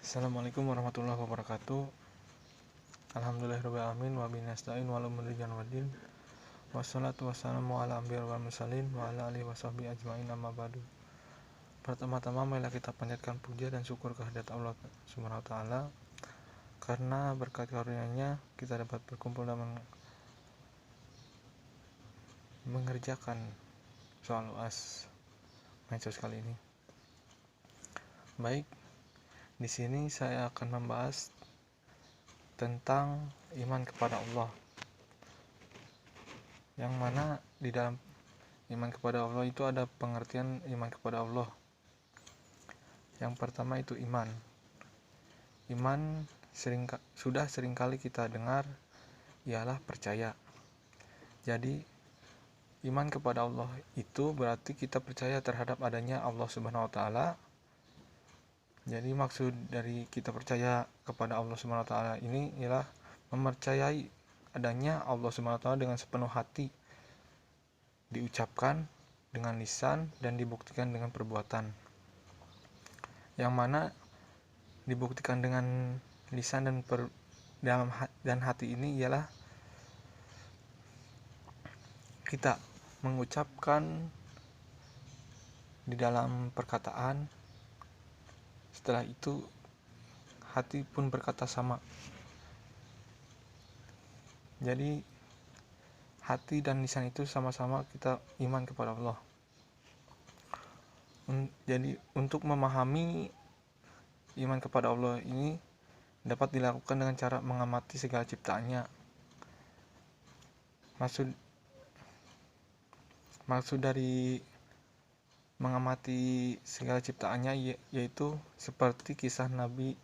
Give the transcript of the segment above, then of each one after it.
Assalamualaikum warahmatullahi wabarakatuh. Alhamdulillahirrahmanirrahim. Wa bihi nasta'in wa ala umuri waddin. Wassalatu wassalamu ala anbiya wal mursalin wa ala alihi washabbihi ajmain, amma ba'du. Pertama-tama marilah kita panjatkan puja dan syukur kehadirat Allah Subhanahu wa taala, karena berkat karunia-Nya kita dapat berkumpul dan mengerjakan soal UAS medsos kali ini. Baik, di sini saya akan membahas tentang iman kepada Allah, yang mana di dalam iman kepada Allah itu ada pengertian iman kepada Allah. Yang pertama itu iman. Iman sudah seringkali kita dengar ialah percaya. Jadi iman kepada Allah itu berarti kita percaya terhadap adanya Allah Subhanahu wa taala. Jadi maksud dari kita percaya kepada Allah Subhanahu wa taala ini ialah mempercayai adanya Allah Subhanahu wa taala dengan sepenuh hati, diucapkan dengan lisan dan dibuktikan dengan perbuatan. Yang mana dibuktikan dengan lisan dan hati ini ialah kita mengucapkan di dalam perkataan, setelah itu hati pun berkata sama. Jadi hati dan lisan itu sama-sama kita iman kepada Allah. Jadi untuk memahami iman kepada Allah ini dapat dilakukan dengan cara mengamati segala ciptaannya. Maksud dari mengamati segala ciptaannya yaitu seperti kisah Nabi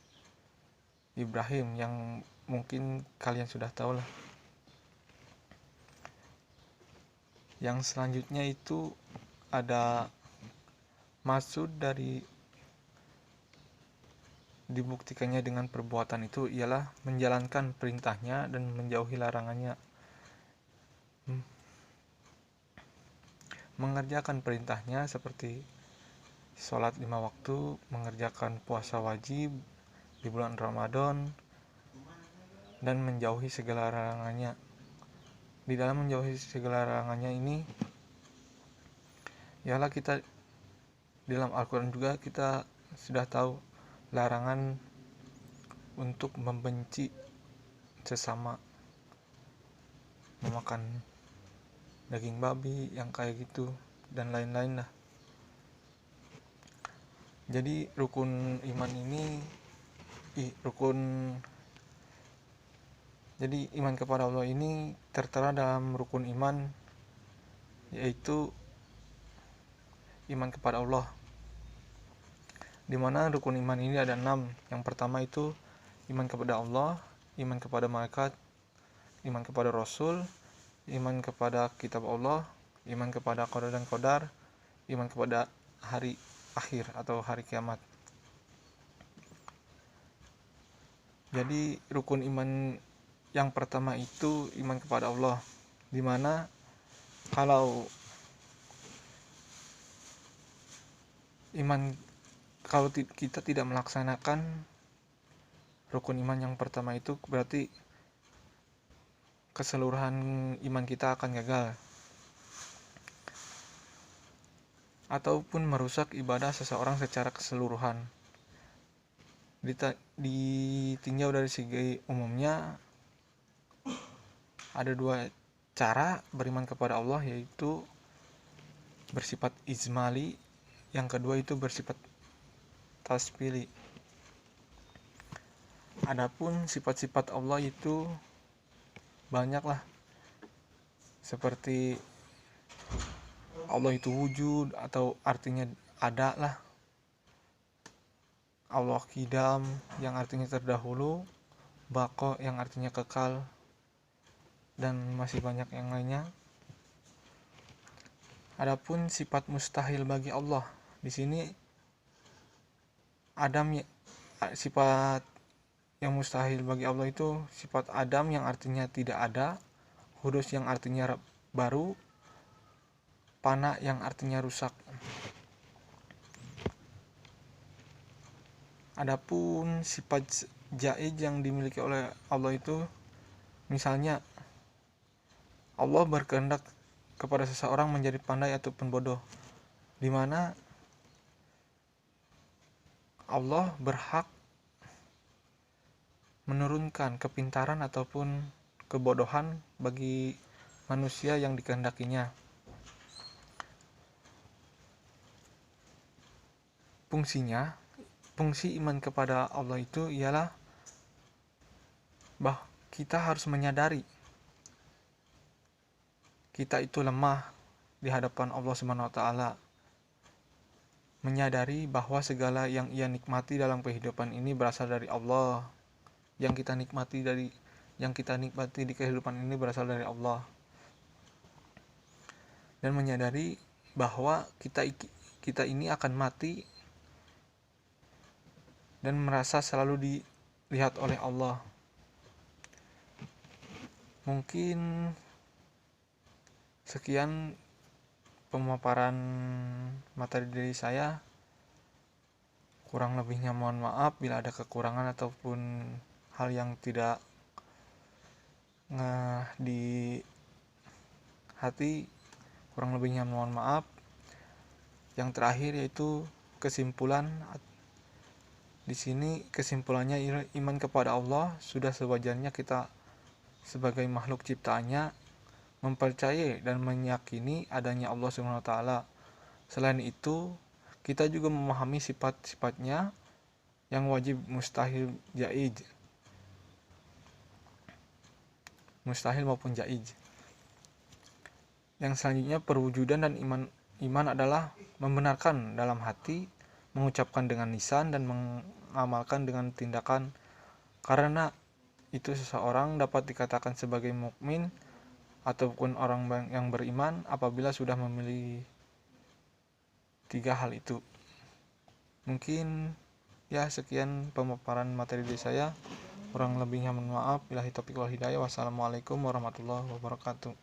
Ibrahim yang mungkin kalian sudah tahu lah. Yang selanjutnya itu ada maksud dari dibuktikannya dengan perbuatan itu ialah menjalankan perintahnya dan menjauhi larangannya. Mengerjakan perintahnya seperti sholat 5 waktu, mengerjakan puasa wajib di bulan Ramadan, dan menjauhi segala larangannya. Di dalam menjauhi segala larangannya ini ialah kita dalam Al-Quran juga kita sudah tahu larangan untuk membenci sesama, memakan daging babi yang kayak gitu dan lain-lain lah. Jadi jadi iman kepada Allah ini tertera dalam rukun iman, yaitu iman kepada Allah, dimana rukun iman ini ada 6. Yang pertama itu iman kepada Allah, iman kepada malaikat, iman kepada Rasul, iman kepada kitab Allah, iman kepada qada dan qadar, iman kepada hari akhir atau hari kiamat. Jadi rukun iman yang pertama itu iman kepada Allah, dimana kalau kita tidak melaksanakan rukun iman yang pertama itu, berarti keseluruhan iman kita akan gagal ataupun merusak ibadah seseorang secara keseluruhan. Ditinjau dari segi umumnya ada 2 cara beriman kepada Allah, yaitu bersifat ijmali, yang kedua itu bersifat tasbili. Adapun sifat-sifat Allah itu banyaklah, seperti Allah itu wujud atau artinya ada lah, Allah qidam yang artinya terdahulu, baqo yang artinya kekal, dan masih banyak yang lainnya. Adapun sifat mustahil bagi Allah, di sini sifat yang mustahil bagi Allah itu sifat adam yang artinya tidak ada, hudus yang artinya baru, fana yang artinya rusak. Adapun sifat jaiz yang dimiliki oleh Allah itu, misalnya Allah berkehendak kepada seseorang menjadi pandai ataupun bodoh, di mana Allah berhak menurunkan kepintaran ataupun kebodohan bagi manusia yang dikehendakinya. Fungsi iman kepada Allah itu ialah bahwa kita harus menyadari kita itu lemah di hadapan Allah Subhanahu wa taala. Menyadari bahwa segala yang ia nikmati dalam kehidupan ini berasal dari Allah. Yang kita nikmati di kehidupan ini berasal dari Allah. Dan menyadari bahwa kita ini akan mati dan merasa selalu dilihat oleh Allah. Mungkin sekian pemaparan materi dari saya. Kurang lebihnya mohon maaf bila ada kekurangan ataupun hal yang tidak di hati. Kurang lebihnya mohon maaf. Yang terakhir yaitu kesimpulan. Di sini kesimpulannya iman kepada Allah sudah sewajarnya kita sebagai makhluk ciptaannya mempercayai dan meyakini adanya Allah Subhanahu wa taala. Selain itu, kita juga memahami sifat-sifatnya yang wajib, mustahil, jaiz. Mustahil maupun jaiz. Yang selanjutnya perwujudan dan iman adalah membenarkan dalam hati, mengucapkan dengan lisan dan mengamalkan dengan tindakan. Karena itu seseorang dapat dikatakan sebagai mukmin ataupun orang yang beriman apabila sudah memiliki 3 hal itu. Mungkin ya sekian pemaparan materi dari saya. Kurang lebihnya mohon maaf. Billahi taufiq wal hidayah. Wassalamualaikum warahmatullahi wabarakatuh.